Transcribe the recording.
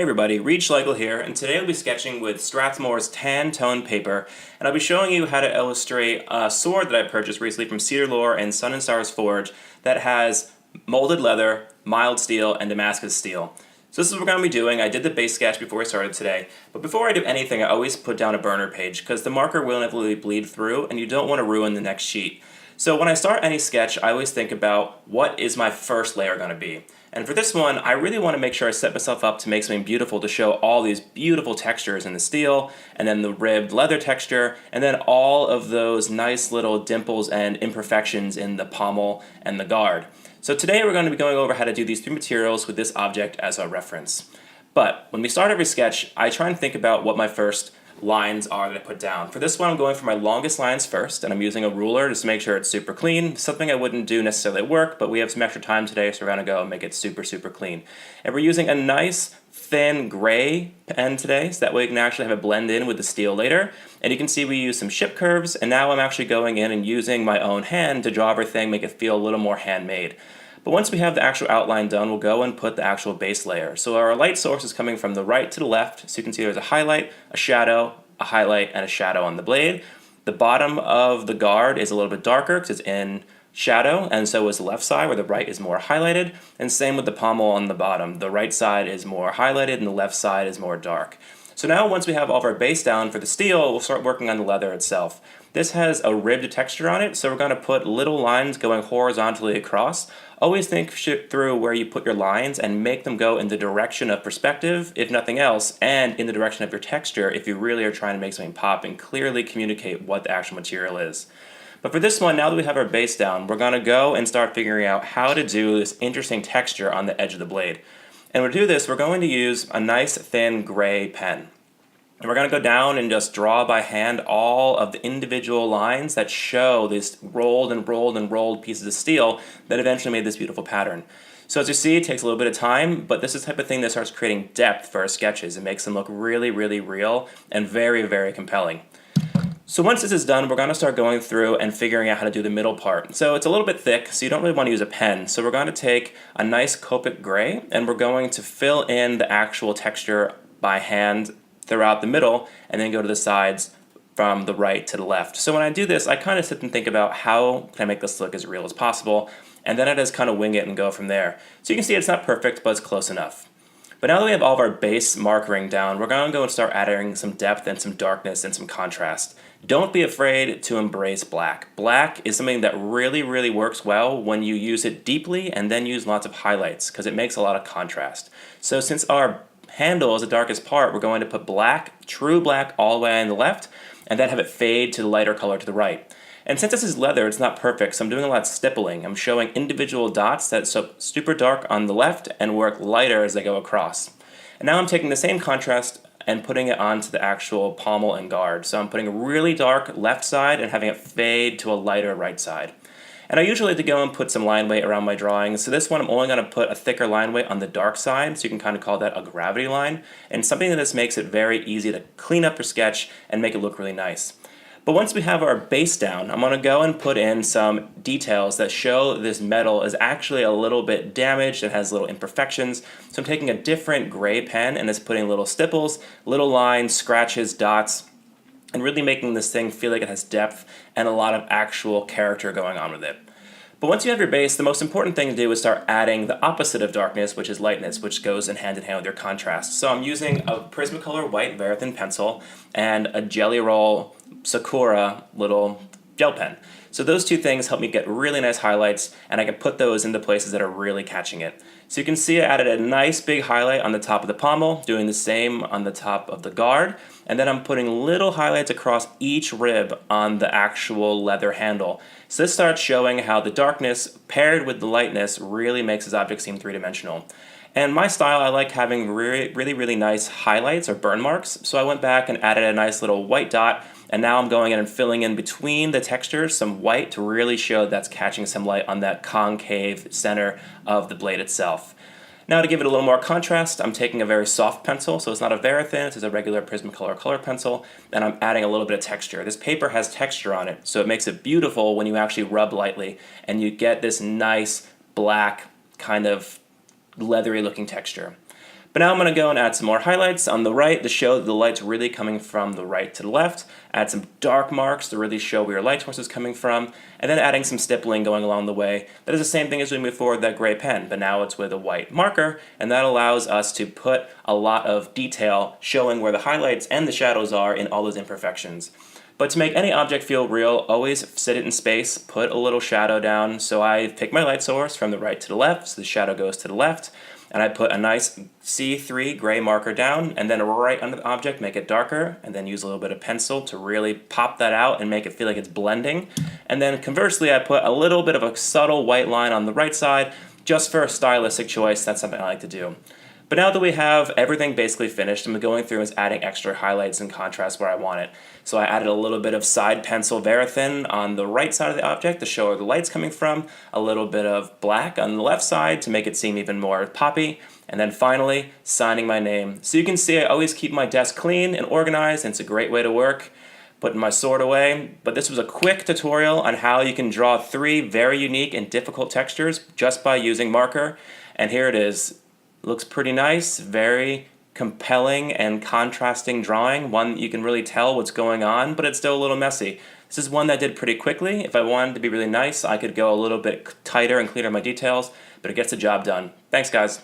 everybody, Reed Schlegel here, and today I'll be sketching with Strathmore's tan tone paper, and I'll be showing you how to illustrate a sword that I purchased recently from Cedar Lore and Sun and Stars Forge that has molded leather, mild steel, and Damascus steel. So this is what we're going to be doing. I did the base sketch before I started today, but before I do anything I always put down a burner page because the marker will inevitably bleed through and you don't want to ruin the next sheet. So when I start any sketch, I always think about what is my first layer going to be. And for this one, I really want to make sure I set myself up to make something beautiful to show all these beautiful textures in the steel, and then the ribbed leather texture, and then all of those nice little dimples and imperfections in the pommel and the guard. So today we're going to be going over how to do these three materials with this object as our reference. But when we start every sketch, I try and think about what my first lines are that I put down. For this one, I'm going for my longest lines first, and I'm using a ruler just to make sure it's super clean. Something I wouldn't do necessarily at work, but we have some extra time today, so we're going to go and make it super clean. And we're using a nice thin gray pen today, so that way we can actually have it blend in with the steel later. And you can see we use some ship curves, and now I'm actually going in and using my own hand to draw everything, make it feel a little more handmade. But once we have the actual outline done, we'll go and put the actual base layer. So our light source is coming from the right to the left, so you can see there's a highlight, a shadow, a highlight, and a shadow on the blade. The bottom of the guard is a little bit darker because it's in shadow, and so is the left side where the right is more highlighted, and same with the pommel on the bottom. The right side is more highlighted and the left side is more dark. So now once we have all of our base down for the steel, we'll start working on the leather itself. This has a ribbed texture on it, so we're going to put little lines going horizontally across. Always think through where you put your lines and make them go in the direction of perspective, if nothing else, and in the direction of your texture if you really are trying to make something pop and clearly communicate what the actual material is. But for this one, now that we have our base down, we're going to go and start figuring out how to do this interesting texture on the edge of the blade. And to do this, we're going to use a nice thin gray pen. And we're going to go down and just draw by hand all of the individual lines that show these rolled and rolled and rolled pieces of steel that eventually made this beautiful pattern. So as you see, it takes a little bit of time, but this is the type of thing that starts creating depth for our sketches. It makes them look really real and very compelling. So once this is done, we're going to start going through and figuring out how to do the middle part. So it's a little bit thick, so you don't really want to use a pen. So we're going to take a nice Copic gray, and we're going to fill in the actual texture by hand throughout the middle, and then go to the sides from the right to the left. So when I do this, I kind of sit and think about how can I make this look as real as possible, and then I just kind of wing it and go from there. So you can see it's not perfect, but it's close enough. But now that we have all of our base markering down, we're going to go and start adding some depth and some darkness and some contrast. Don't be afraid to embrace black. Black is something that really works well when you use it deeply and then use lots of highlights, because it makes a lot of contrast. So since our handle is the darkest part, we're going to put black, true black, all the way on the left, and then have it fade to the lighter color to the right. And since this is leather, it's not perfect, so I'm doing a lot of stippling. I'm showing individual dots that's super dark on the left and work lighter as they go across. And now I'm taking the same contrast and putting it onto the actual pommel and guard. So I'm putting a really dark left side and having it fade to a lighter right side. And I usually like to go and put some line weight around my drawings. So this one I'm only going to put a thicker line weight on the dark side, so you can kind of call that a gravity line. And something that this makes it very easy to clean up your sketch and make it look really nice. But once we have our base down, I'm going to go and put in some details that show this metal is actually a little bit damaged and has little imperfections. So I'm taking a different gray pen and just putting little stipples, little lines, scratches, dots, and really making this thing feel like it has depth and a lot of actual character going on with it. But once you have your base, the most important thing to do is start adding the opposite of darkness, which is lightness, which goes in hand with your contrast. So I'm using a Prismacolor white Verithin pencil and a Jelly Roll Sakura little gel pen. So those two things help me get really nice highlights, and I can put those into places that are really catching it. So you can see I added a nice big highlight on the top of the pommel, doing the same on the top of the guard, and then I'm putting little highlights across each rib on the actual leather handle. So this starts showing how the darkness paired with the lightness really makes this object seem three-dimensional. And my style, I like having really nice highlights or burn marks, so I went back and added a nice little white dot, and now I'm going in and filling in between the textures some white to really show that's catching some light on that concave center of the blade itself. Now to give it a little more contrast, I'm taking a very soft pencil, so it's not a Verithin, it's a regular Prismacolor color pencil, and I'm adding a little bit of texture. This paper has texture on it, so it makes it beautiful when you actually rub lightly, and you get this nice black kind of leathery looking texture. But now I'm going to go and add some more highlights on the right to show that the light's really coming from the right to the left. Add some dark marks to really show where your light source is coming from. And then adding some stippling going along the way. That is the same thing as we move forward with that gray pen, but now it's with a white marker. And that allows us to put a lot of detail showing where the highlights and the shadows are in all those imperfections. But to make any object feel real, always sit it in space, put a little shadow down. So I pick my light source from the right to the left, so the shadow goes to the left. And I put a nice C3 gray marker down, and then right under the object, make it darker, and then use a little bit of pencil to really pop that out and make it feel like it's blending. And then conversely, I put a little bit of a subtle white line on the right side, just for a stylistic choice. That's something I like to do. But now that we have everything basically finished, I'm going through and adding extra highlights and contrast where I want it. So I added a little bit of side pencil Verithin on the right side of the object to show where the light's coming from, a little bit of black on the left side to make it seem even more poppy, and then finally, signing my name. So you can see I always keep my desk clean and organized, and it's a great way to work. Putting my sword away, but this was a quick tutorial on how you can draw 3 very unique and difficult textures just by using marker, and here it is. Looks pretty nice, very compelling and contrasting drawing, one that you can really tell what's going on, but it's still a little messy. This is one that I did pretty quickly. If I wanted to be really nice, I could go a little bit tighter and cleaner my details, but it gets the job done. Thanks, guys.